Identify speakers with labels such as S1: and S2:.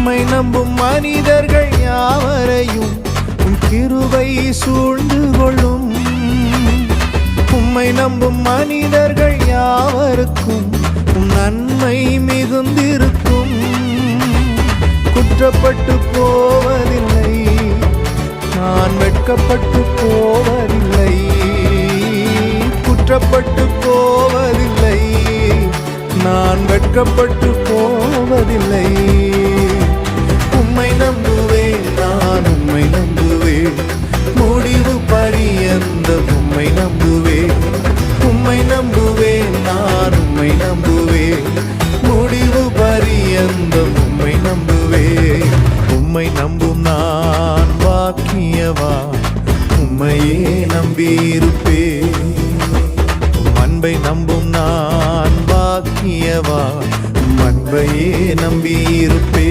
S1: உம்மை நம்பும் மனிதர்கள் யாவரையும் உம் கிருபை சூழ்ந்து கொள்ளும். உம்மை நம்பும் மனிதர்கள் யாவருக்கும் உம் நன்மை மிகுந்திருக்கும். குற்றப்பட்டு போவதில்லை, நான் வெட்கப்பட்டு போவதில்லை. குற்றப்பட்டு போவதில்லை, நான் வெட்கப்பட்டு போவதில்லை. உம்மை நம்புவேன், நான் உம்மை நம்புவேன், முடிவு பரியந்த உம்மை நம்புவேன். உம்மை நம்புவேன், நான் உம்மை நம்புவேன், முடிவு பரியந்த உம்மை நம்புவேன். உம்மை நம்பும் நான் பாக்கியவான், உம்மையே நம்பியிருப்பேன். அன்பை நம்பும் நான் பாக்கியவான், அன்பையே நம்பியிருப்பேன்.